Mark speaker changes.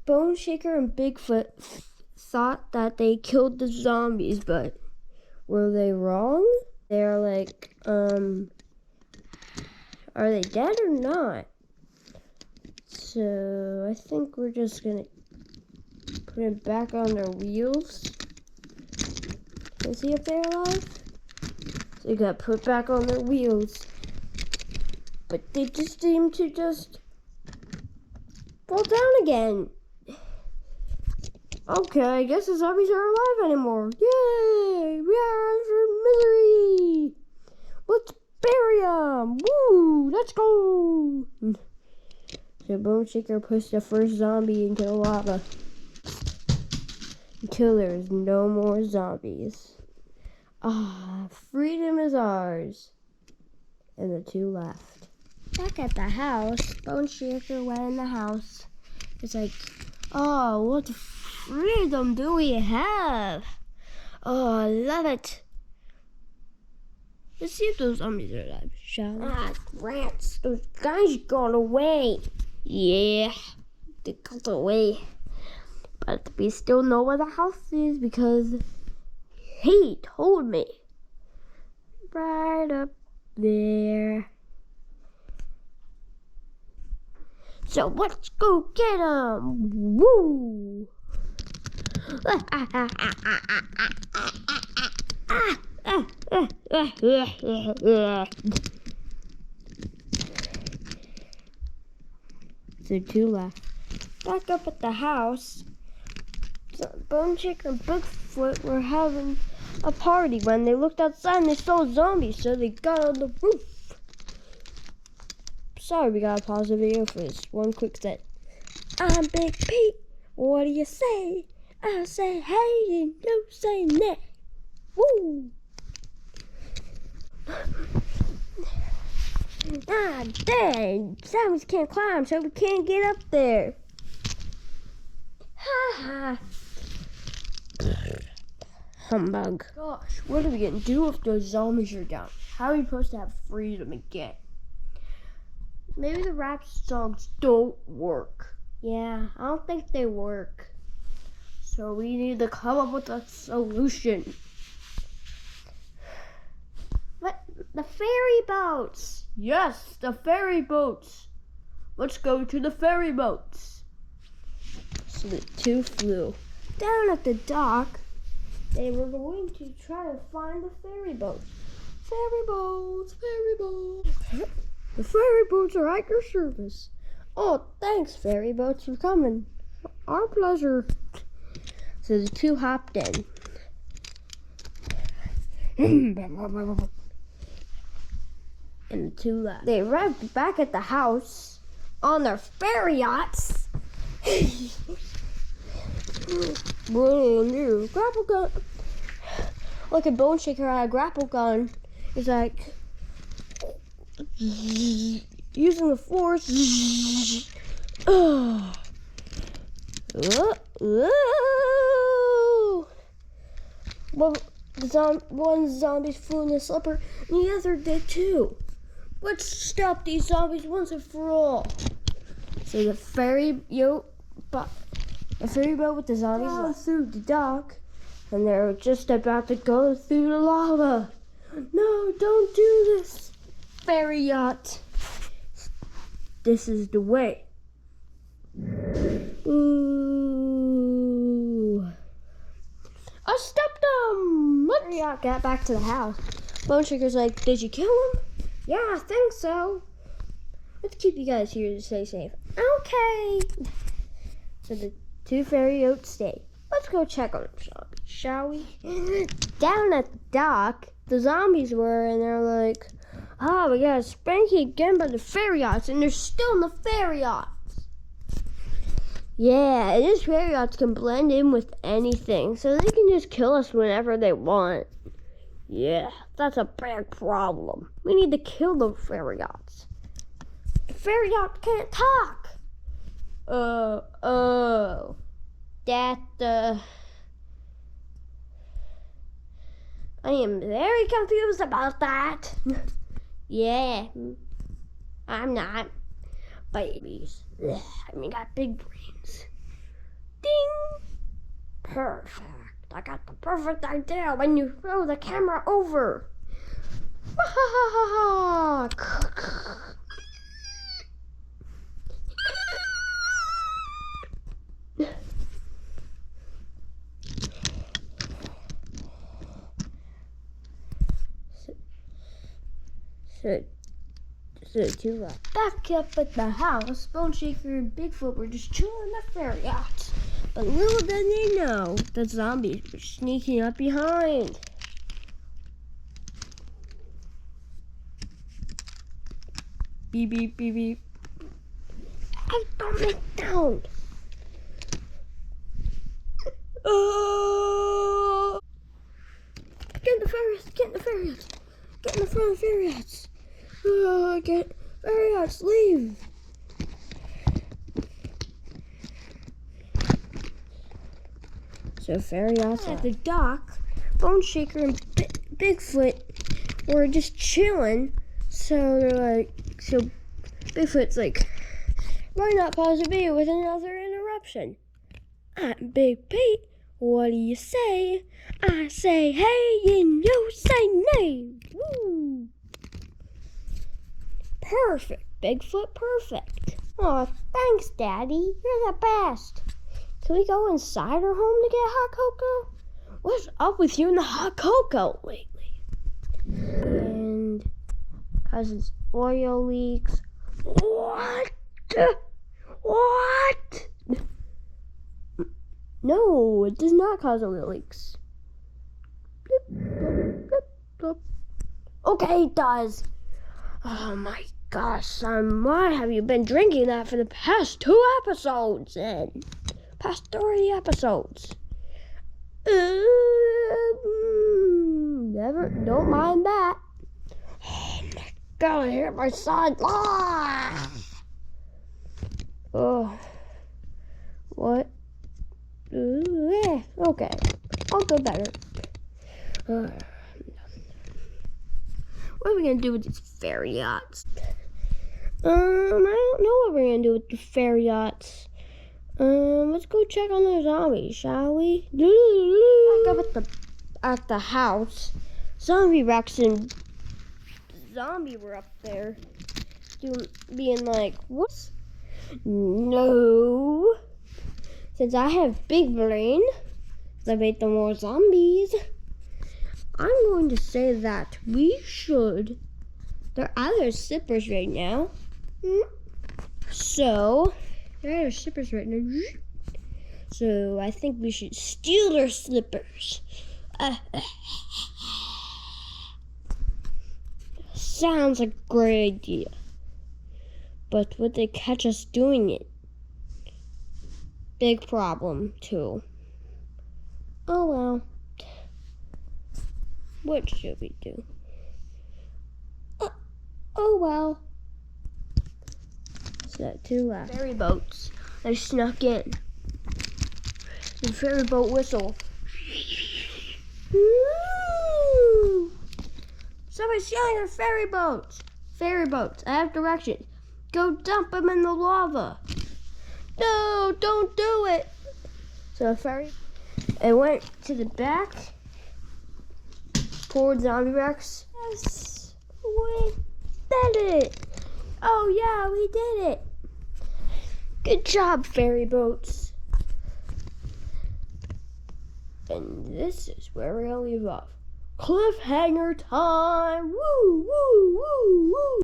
Speaker 1: Bone Shaker and Bigfoot thought that they killed the zombies, but were they wrong? They're like, are they dead or not? So I think we're just gonna put it back on their wheels and see if they're alive. So they got put back on their wheels, but they just seem to just fall down again. Okay, I guess the zombies aren't alive anymore. Yay! We are out of misery. Let's bury them. Woo! Let's go. So Bone Shaker pushed the first zombie into the lava until there is no more zombies. Ah, freedom is ours. And the two left. Back at the house, Bone Shaker went in the house. It's like, oh, what freedom do we have? Oh, I love it. Let's see if those zombies are alive, shall we? Ah, rats, those guys got away. Yeah, they got away. But we still know where the house is because he told me. Right up there. So let's go get him. Woo! So two left. Back up at the house, Bone Shaker and Bigfoot were having a party when they looked outside and they saw zombies, so they got on the roof. Sorry, we gotta pause the video for this one quick set. I'm Big Pete. What do you say? I say hey and you say nay. Woo! Ah, dang! Zombies can't climb, so we can't get up there. Ha ha! Humbug. Gosh, what are we gonna do if those zombies are down? How are we supposed to have freedom again? Maybe the rap songs don't work. Yeah, I don't think they work. So we need to come up with a solution. What? The ferry boats! Yes, the ferry boats! Let's go to the ferry boats. So the two flew. Down at the dock, they were going to try to find the ferry boats. Ferry boats, ferry boats. The ferry boats are at your service. Oh, thanks, ferry boats, for coming. Our pleasure. So the two hopped in. And the two left. They arrived back at the house on their ferry yachts. Brand new grapple gun. Look at Bone Shaker had a grapple gun. It's like using the force. Well, one zombie flew in the slipper, and the other did too. Let's stop these zombies once and for all. So the ferry boat with the zombies went through the dock, and they're just about to go through the lava. No, don't do this, ferry yacht. This is the way. Ooh. I stopped them. Ferry yacht got back to the house. Bone Shaker's like, did you kill him? Yeah, I think so. Let's keep you guys here to stay safe. Okay. So the two ferry boats stay. Let's go check on them, shall we? Down at the dock, the zombies were, and they're like, oh, we got spanky again by the ferry yachts, and they're still in the ferry yachts. Yeah, and these ferry yachts can blend in with anything, so they can just kill us whenever they want. Yeah, that's a big problem. We need to kill the ferry yachts. The ferry yacht can't talk. I am very confused about that. Yeah, I'm not. Babies. I mean, got big brains. Perfect. I got the perfect idea when you throw the camera over. So back up at the house, Bone Shaker and Bigfoot were just chilling the ferry yachts. But little did they know the zombies were sneaking up behind. Beep, beep, beep, beep. Hey, don't make sound. Oh! Get in the ferry yachts, get in the ferry yachts. Get in the front of the ferry yachts. Get ferry yachts, leave. So ferry yachts at the dock, Bone Shaker and Bigfoot were just chilling. So Bigfoot's like, why not pause the video with another interruption? I'm Big Pete. What do you say? I say hey and you say nay. Woo! Perfect, Bigfoot, perfect. Aw, thanks, Daddy. You're the best. Can we go inside our home to get hot cocoa? What's up with you and the hot cocoa lately? And causes oil leaks. What? What? No, it does not cause oil leaks. Okay, it does. Oh my gosh, son, why have you been drinking that for the past 2 episodes then? Past 30 episodes. Never, don't mind that. Oh my God, I hear my son. Oh, what? Okay, I'll go better. What are we gonna do with these ferry yachts? I don't know what we're gonna do with the ferry yachts. Let's go check on the zombies, shall we? Back up at the house. Zombie Rex and Zombie were up there, being like, "What? No. Since I have big brain, I made them more zombies. I'm going to say that we should. They're out of their slippers right now. So, they're out of their slippers right now. So, I think we should steal their slippers. Sounds like a great idea. But would they catch us doing it? Big problem, too. Oh well. What should we do? Oh well. So 2 left. Ferry boats. They snuck in. The ferry boat whistle. Woo! Somebody's stealing our ferry boats. Ferry boats. I have directions. Go dump them in the lava. No, don't do it. So the ferry, it went to the back. Poor Zombie Rex. Yes, we did it. Oh yeah, we did it. Good job, ferry boats. And this is where we're gonna leave off. Cliffhanger time. Woo, woo, woo, woo.